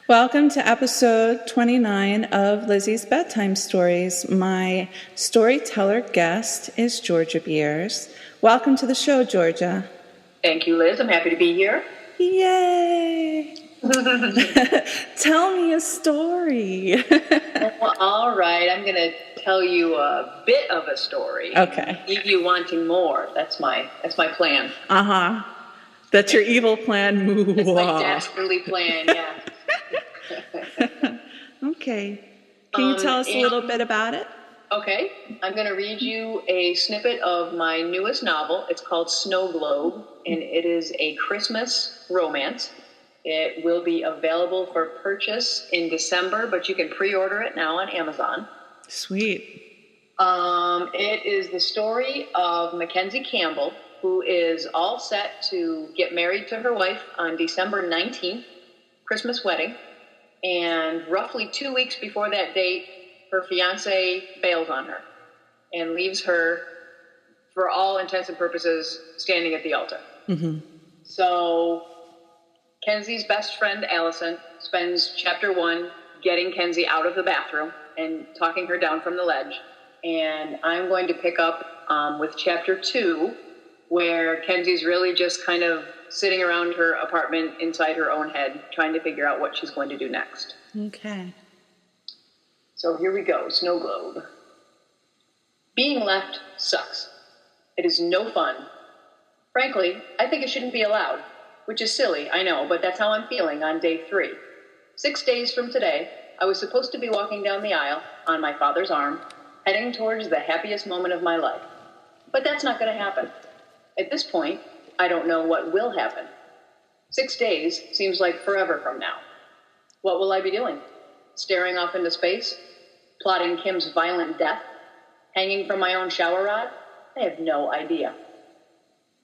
Welcome to episode 29 of Lizzie's Bedtime Stories. My storyteller guest is Georgia Beers. Welcome to the show, Georgia. Thank you, Liz. I'm happy to be here. Yay! Tell me a story. Well, all right. I'm going to tell you a bit of a story. Okay. Leave you wanting more. That's my plan. Uh-huh. That's your evil plan. That's my dastardly plan, yeah. Okay. Can you tell us a little bit about it? Okay. I'm going to read you a snippet of my newest novel. It's called Snow Globe, and it is a Christmas romance. It will be available for purchase in December, but you can pre-order it now on Amazon. Sweet. It is the story of Mackenzie Campbell, who is all set to get married to her wife on December 19th, Christmas wedding. And roughly 2 weeks before that date, her fiance bails on her and leaves her, for all intents and purposes, standing at the altar. Mm-hmm. So Kenzie's best friend, Allison, spends chapter 1 getting Kenzie out of the bathroom and talking her down from the ledge. And I'm going to pick up with chapter 2, where Kenzie's really just kind of sitting around her apartment inside her own head, trying to figure out what she's going to do next. Okay. So here we go, Snow Globe. Being left sucks. It is no fun. Frankly, I think it shouldn't be allowed, which is silly, I know, but that's how I'm feeling on day 3. 6 days from today, I was supposed to be walking down the aisle on my father's arm, heading towards the happiest moment of my life. But that's not going to happen. At this point, I don't know what will happen. 6 days seems like forever from now. What will I be doing? Staring off into space? Plotting Kim's violent death? Hanging from my own shower rod? I have no idea.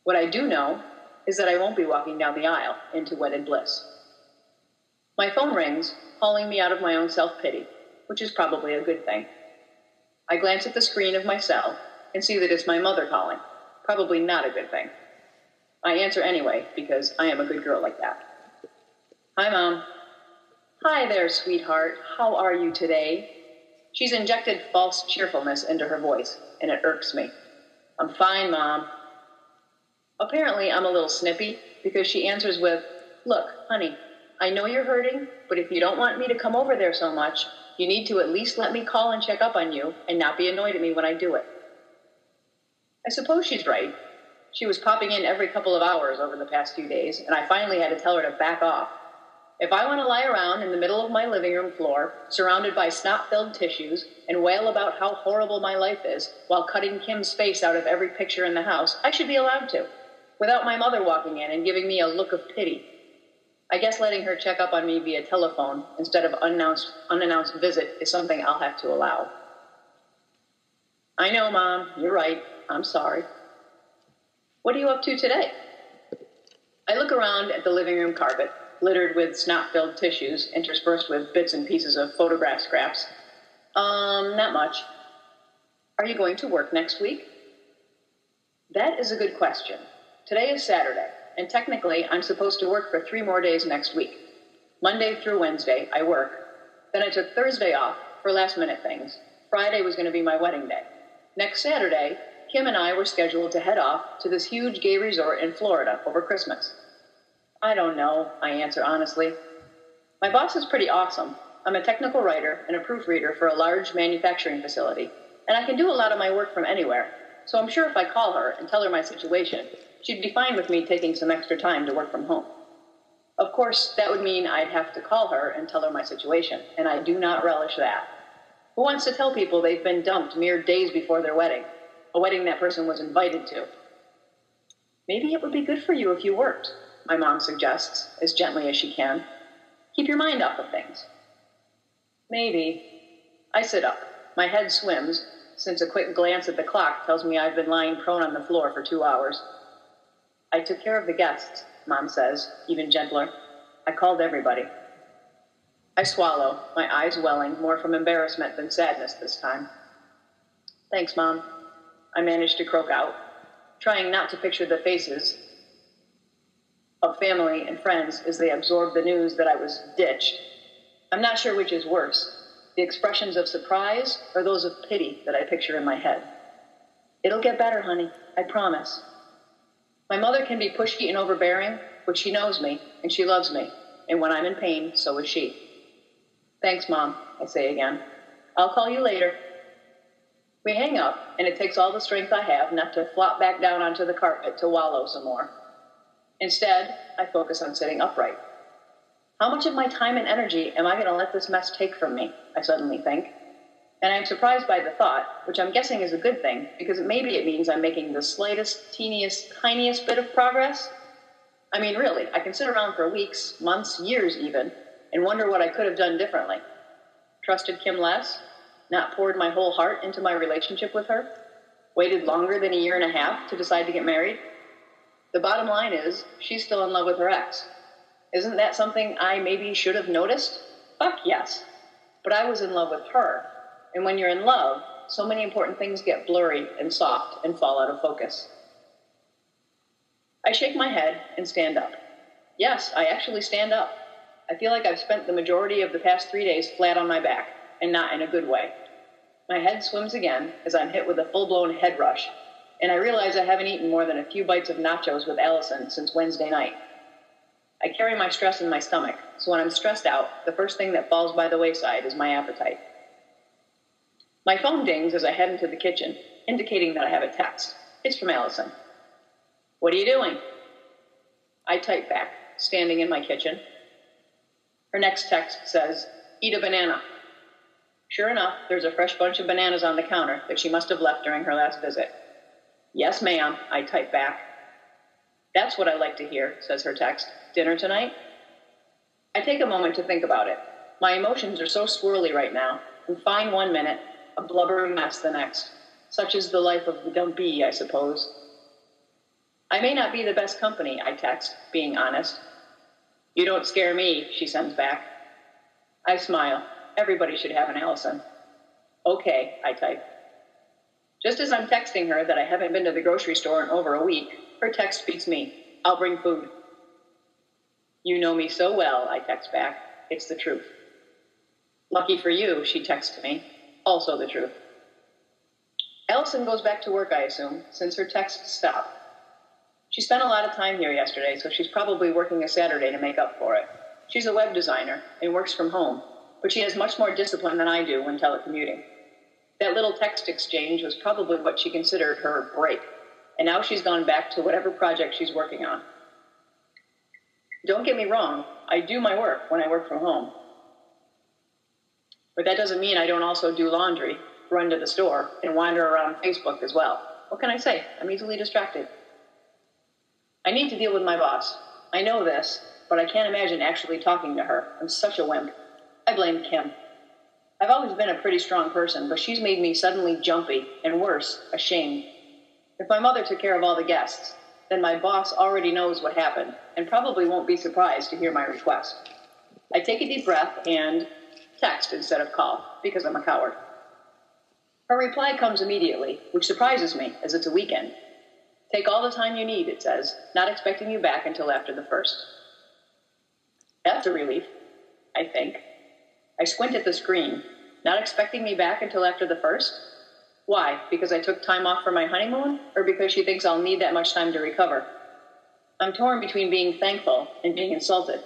What I do know is that I won't be walking down the aisle into wedded bliss. My phone rings, hauling me out of my own self-pity, which is probably a good thing. I glance at the screen of my cell and see that it's my mother calling. Probably not a good thing. I answer anyway, because I am a good girl like that. Hi, Mom. Hi there, sweetheart. How are you today? She's injected false cheerfulness into her voice, and it irks me. I'm fine, Mom. Apparently, I'm a little snippy, because she answers with, Look, honey, I know you're hurting, but if you don't want me to come over there so much, you need to at least let me call and check up on you and not be annoyed at me when I do it. I suppose she's right. She was popping in every couple of hours over the past few days, and I finally had to tell her to back off. If I want to lie around in the middle of my living room floor, surrounded by snot-filled tissues, and wail about how horrible my life is, while cutting Kim's face out of every picture in the house, I should be allowed to, without my mother walking in and giving me a look of pity. I guess letting her check up on me via telephone instead of unannounced visit is something I'll have to allow. I know, Mom, you're right. I'm sorry. What are you up to today? I look around at the living room carpet, littered with snot-filled tissues, interspersed with bits and pieces of photograph scraps. Not much. Are you going to work next week? That is a good question. Today is Saturday, and technically I'm supposed to work for 3 more days next week. Monday through Wednesday, I work. Then I took Thursday off for last-minute things. Friday was going to be my wedding day. Next Saturday, Kim and I were scheduled to head off to this huge gay resort in Florida over Christmas. I don't know, I answer honestly. My boss is pretty awesome. I'm a technical writer and a proofreader for a large manufacturing facility, and I can do a lot of my work from anywhere, so I'm sure if I call her and tell her my situation, she'd be fine with me taking some extra time to work from home. Of course, that would mean I'd have to call her and tell her my situation, and I do not relish that. Who wants to tell people they've been dumped mere days before their wedding? A wedding that person was invited to. Maybe it would be good for you if you worked, my mom suggests, as gently as she can. Keep your mind off of things. Maybe. I sit up. My head swims, since a quick glance at the clock tells me I've been lying prone on the floor for 2 hours. I took care of the guests, Mom says, even gentler. I called everybody. I swallow, my eyes welling, more from embarrassment than sadness this time. Thanks, Mom. I managed to croak out, trying not to picture the faces of family and friends as they absorbed the news that I was ditched I'm not sure which is worse, the expressions of surprise or those of pity that I picture in my head. It'll get better, honey, I promise. My mother can be pushy and overbearing, but she knows me and she loves me. And when I'm in pain, so is she. Thanks, Mom, I say again. I'll call you later. We hang up, and it takes all the strength I have not to flop back down onto the carpet to wallow some more. Instead, I focus on sitting upright. How much of my time and energy am I going to let this mess take from me, I suddenly think. And I'm surprised by the thought, which I'm guessing is a good thing, because maybe it means I'm making the slightest, teeniest, tiniest bit of progress. I mean, really, I can sit around for weeks, months, years even, and wonder what I could have done differently. Trusted Kim less? Not poured my whole heart into my relationship with her? Waited longer than a year and a half to decide to get married? The bottom line is, she's still in love with her ex. Isn't that something I maybe should have noticed? Fuck yes. But I was in love with her. And when you're in love, so many important things get blurry and soft and fall out of focus. I shake my head and stand up. Yes, I actually stand up. I feel like I've spent the majority of the past 3 days flat on my back, and not in a good way. My head swims again as I'm hit with a full-blown head rush, and I realize I haven't eaten more than a few bites of nachos with Allison since Wednesday night. I carry my stress in my stomach, so when I'm stressed out, the first thing that falls by the wayside is my appetite. My phone dings as I head into the kitchen, indicating that I have a text. It's from Allison. What are you doing? I type back, standing in my kitchen. Her next text says, eat a banana. Sure enough, there's a fresh bunch of bananas on the counter that she must have left during her last visit. Yes, ma'am, I type back. That's what I like to hear, says her text. Dinner tonight? I take a moment to think about it. My emotions are so swirly right now. I'm fine 1 minute, a blubbering mess the next. Such is the life of the dumpy, I suppose. I may not be the best company, I text, being honest. You don't scare me, she sends back. I smile. Everybody should have an Allison. Okay, I type. Just as I'm texting her that I haven't been to the grocery store in over a week, her text beats me. I'll bring food. You know me so well, I text back. It's the truth. Lucky for you, she texts me. Also the truth. Allison goes back to work, I assume, since her texts stop. She spent a lot of time here yesterday, so she's probably working a Saturday to make up for it. She's a web designer and works from home, but she has much more discipline than I do when telecommuting. That little text exchange was probably what she considered her break, and now she's gone back to whatever project she's working on. Don't get me wrong, I do my work when I work from home. But that doesn't mean I don't also do laundry, run to the store, and wander around Facebook as well. What can I say? I'm easily distracted. I need to deal with my boss. I know this, but I can't imagine actually talking to her. I'm such a wimp. I blame Kim. I've always been a pretty strong person, but she's made me suddenly jumpy, and worse, ashamed. If my mother took care of all the guests, then my boss already knows what happened, and probably won't be surprised to hear my request. I take a deep breath and text instead of call, because I'm a coward. Her reply comes immediately, which surprises me, as it's a weekend. Take all the time you need, it says, not expecting you back until after the 1st. That's a relief, I think. I squint at the screen. Not expecting me back until after the 1st? Why? Because I took time off for my honeymoon? Or because she thinks I'll need that much time to recover? I'm torn between being thankful and being insulted.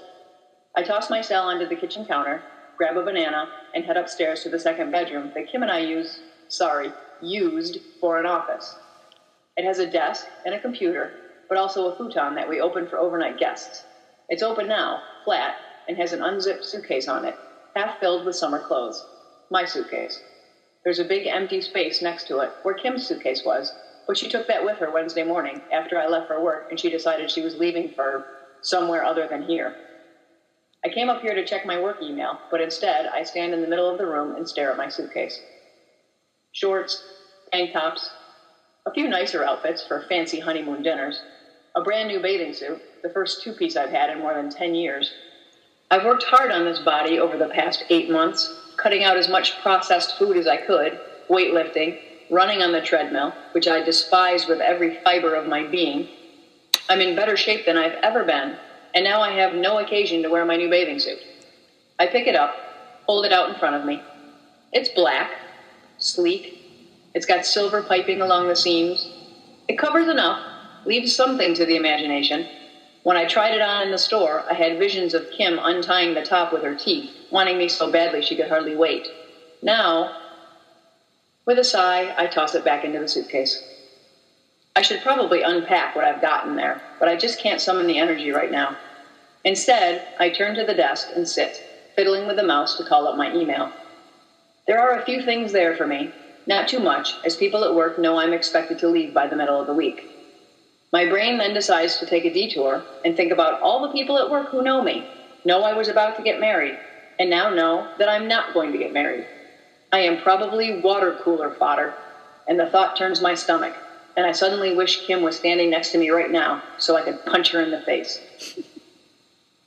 I toss my cell onto the kitchen counter, grab a banana, and head upstairs to the second bedroom that Kim and I used for an office. It has a desk and a computer, but also a futon that we opened for overnight guests. It's open now, flat, and has an unzipped suitcase on it, half filled with summer clothes. My suitcase. There's a big empty space next to it where Kim's suitcase was, but she took that with her Wednesday morning after I left for work and she decided she was leaving for somewhere other than here. I came up here to check my work email, but instead I stand in the middle of the room and stare at my suitcase. Shorts, tank tops, a few nicer outfits for fancy honeymoon dinners, a brand new bathing suit, the first two-piece I've had in more than 10 years. I've worked hard on this body over the past 8 months, cutting out as much processed food as I could, weightlifting, running on the treadmill, which I despise with every fiber of my being. I'm in better shape than I've ever been, and now I have no occasion to wear my new bathing suit. I pick it up, hold it out in front of me. It's black, sleek. It's got silver piping along the seams. It covers enough, leaves something to the imagination. When I tried it on in the store, I had visions of Kim untying the top with her teeth, wanting me so badly she could hardly wait. Now, with a sigh, I toss it back into the suitcase. I should probably unpack what I've got in there, but I just can't summon the energy right now. Instead, I turn to the desk and sit, fiddling with the mouse to call up my email. There are a few things there for me, not too much, as people at work know I'm expected to leave by the middle of the week. My brain then decides to take a detour and think about all the people at work who know me, know I was about to get married, and now know that I'm not going to get married. I am probably water cooler fodder, and the thought turns my stomach, and I suddenly wish Kim was standing next to me right now so I could punch her in the face.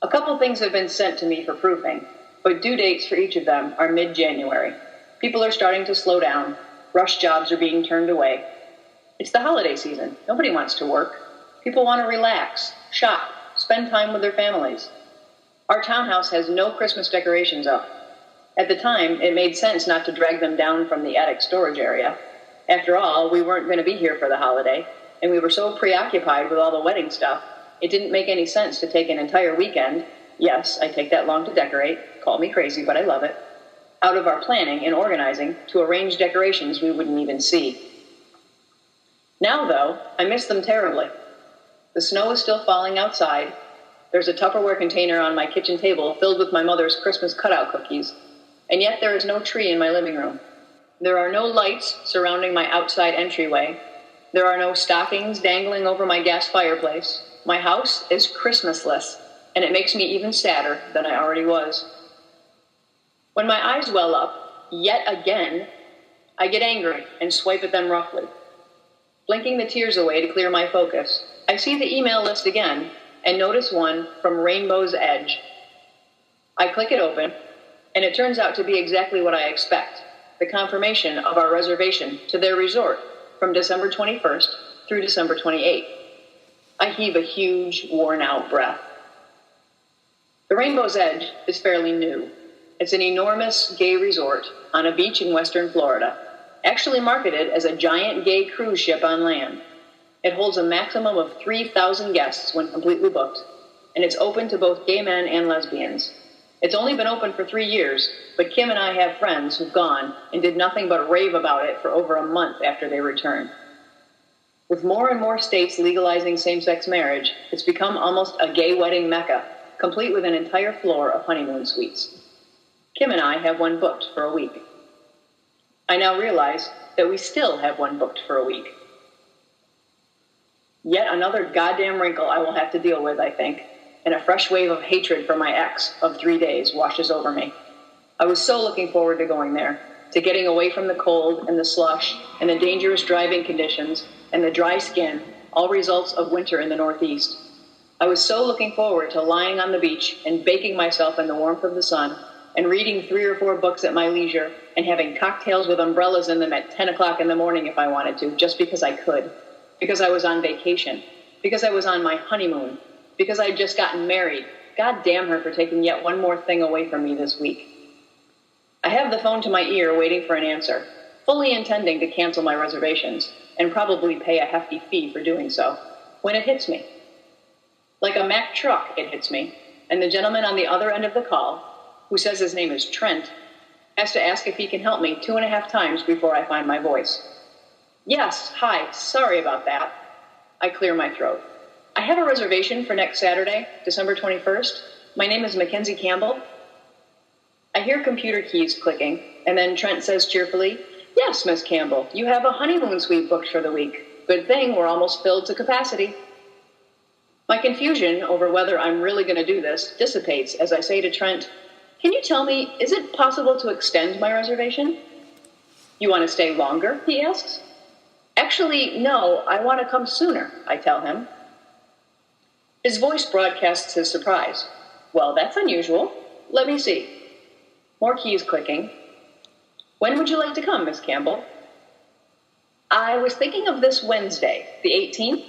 A couple things have been sent to me for proofing, but due dates for each of them are mid-January. People are starting to slow down. Rush jobs are being turned away. It's the holiday season. Nobody wants to work. People want to relax, shop, spend time with their families. Our townhouse has no Christmas decorations up. At the time, it made sense not to drag them down from the attic storage area. After all, we weren't going to be here for the holiday, and we were so preoccupied with all the wedding stuff, it didn't make any sense to take an entire weekend. Yes, I take that long to decorate. Call me crazy, but I love it. Out of our planning and organizing to arrange decorations we wouldn't even see. Now, though, I miss them terribly. The snow is still falling outside. There's a Tupperware container on my kitchen table filled with my mother's Christmas cutout cookies, and yet there is no tree in my living room. There are no lights surrounding my outside entryway. There are no stockings dangling over my gas fireplace. My house is Christmasless, and it makes me even sadder than I already was. When my eyes well up, yet again, I get angry and swipe at them roughly. Blinking the tears away to clear my focus, I see the email list again and notice one from Rainbow's Edge. I click it open, and it turns out to be exactly what I expect, the confirmation of our reservation to their resort from December 21st through December 28th. I heave a huge, worn-out breath. The Rainbow's Edge is fairly new. It's an enormous gay resort on a beach in western Florida, actually marketed as a giant gay cruise ship on land. It holds a maximum of 3,000 guests when completely booked, and it's open to both gay men and lesbians. It's only been open for 3 years, but Kim and I have friends who've gone and did nothing but rave about it for over a month after they returned. With more and more states legalizing same-sex marriage, it's become almost a gay wedding mecca, complete with an entire floor of honeymoon suites. Kim and I have one booked for a week. I now realize that we still have one booked for a week. Yet another goddamn wrinkle I will have to deal with, I think, and a fresh wave of hatred for my ex of 3 days washes over me. I was so looking forward to going there, to getting away from the cold and the slush and the dangerous driving conditions and the dry skin, all results of winter in the Northeast. I was so looking forward to lying on the beach and baking myself in the warmth of the sun and reading 3 or 4 books at my leisure and having cocktails with umbrellas in them at 10 o'clock in the morning if I wanted to, just because I could, because I was on vacation, because I was on my honeymoon, because I'd just gotten married. God damn her for taking yet one more thing away from me this week. I have the phone to my ear waiting for an answer, fully intending to cancel my reservations and probably pay a hefty fee for doing so, when it hits me. Like a Mack truck, it hits me, and the gentleman on the other end of the call, who says his name is Trent, has to ask if he can help me 2.5 times before I find my voice. Yes, hi, sorry about that. I clear my throat. I have a reservation for next Saturday, December 21st. My name is Mackenzie Campbell. I hear computer keys clicking, and then Trent says cheerfully, Yes, Miss Campbell, you have a honeymoon suite booked for the week. Good thing we're almost filled to capacity. My confusion over whether I'm really going to do this dissipates as I say to Trent, Can you tell me, is it possible to extend my reservation? You want to stay longer, he asks. Actually, no, I want to come sooner, I tell him. His voice broadcasts his surprise. Well, that's unusual. Let me see. More keys clicking. When would you like to come, Miss Campbell? I was thinking of this Wednesday, the 18th.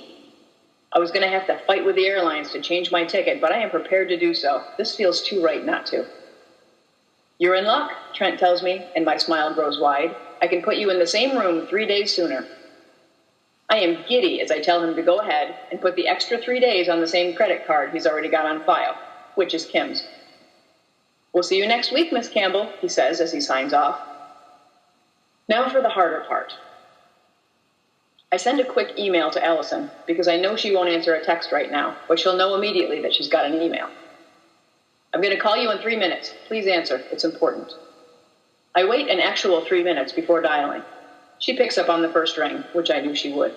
I was going to have to fight with the airlines to change my ticket, but I am prepared to do so. This feels too right not to. You're in luck, Trent tells me, and my smile grows wide. I can put you in the same room 3 days sooner. I am giddy as I tell him to go ahead and put the extra 3 days on the same credit card he's already got on file, which is Kim's. We'll see you next week, Miss Campbell, he says as he signs off. Now for the harder part. I send a quick email to Allison because I know she won't answer a text right now, but she'll know immediately that she's got an email. I'm going to call you in 3 minutes. Please answer. It's important. I wait an actual 3 minutes before dialing. She picks up on the first ring, which I knew she would.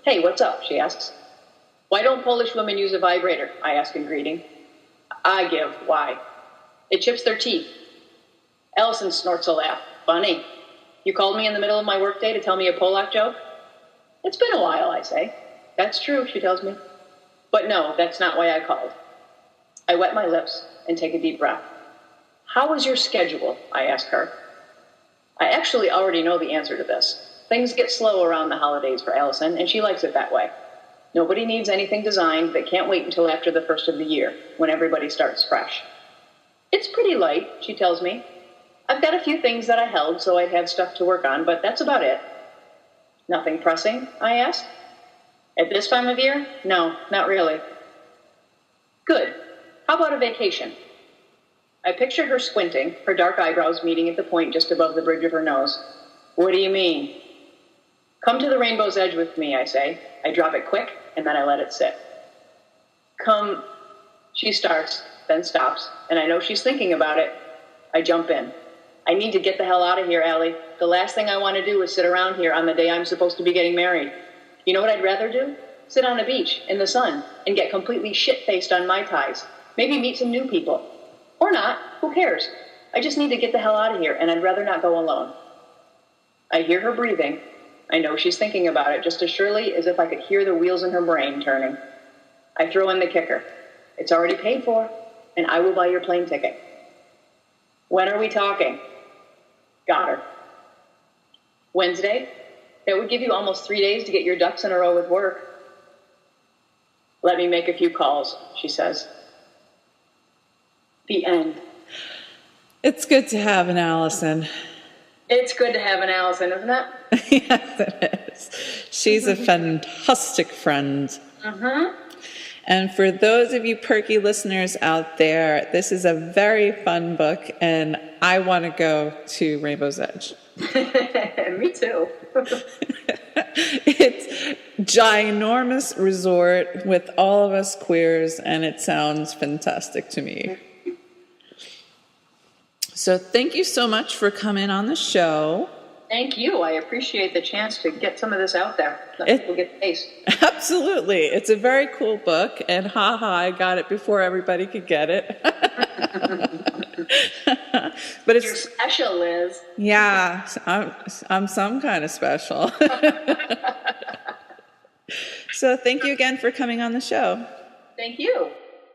Hey, what's up? She asks. Why don't Polish women use a vibrator? I ask in greeting. I give. Why? It chips their teeth. Allison snorts a laugh. Funny. You called me in the middle of my workday to tell me a Polak joke? It's been a while, I say. That's true, she tells me. But no, that's not why I called. I wet my lips and take a deep breath. How was your schedule? I ask her. I actually already know the answer to this. Things get slow around the holidays for Allison, and she likes it that way. Nobody needs anything designed that can't wait until after the first of the year, when everybody starts fresh. It's pretty light, she tells me. I've got a few things that I held so I'd have stuff to work on, but that's about it. Nothing pressing? I ask. At this time of year? No, not really. Good. How about a vacation? I picture her squinting, her dark eyebrows meeting at the point just above the bridge of her nose. What do you mean? Come to the rainbow's edge with me, I say. I drop it quick, and then I let it sit. Come. She starts, then stops, and I know she's thinking about it. I jump in. I need to get the hell out of here, Allie. The last thing I want to do is sit around here on the day I'm supposed to be getting married. You know what I'd rather do? Sit on a beach, in the sun, and get completely shit-faced on Mai Tais. Maybe meet some new people. Or not. Who cares? I just need to get the hell out of here, and I'd rather not go alone. I hear her breathing. I know she's thinking about it just as surely as if I could hear the wheels in her brain turning. I throw in the kicker. It's already paid for, and I will buy your plane ticket. When are we talking? Got her. Wednesday? That would give you almost 3 days to get your ducks in a row with work. Let me make a few calls, she says. The end. It's good to have an Allison. It's good to have an Allison, isn't it? Yes, it is. She's a fantastic friend. Mm-hmm. And for those of you perky listeners out there, this is a very fun book, and I want to go to Rainbow's Edge. Me too. It's ginormous resort with all of us queers, and it sounds fantastic to me. So thank you so much for coming on the show. Thank you. I appreciate the chance to get some of this out there. Let people get the taste. Absolutely. It's a very cool book, and I got it before everybody could get it. But it's You're special, Liz. Yeah, I'm some kind of special. So thank you again for coming on the show. Thank you.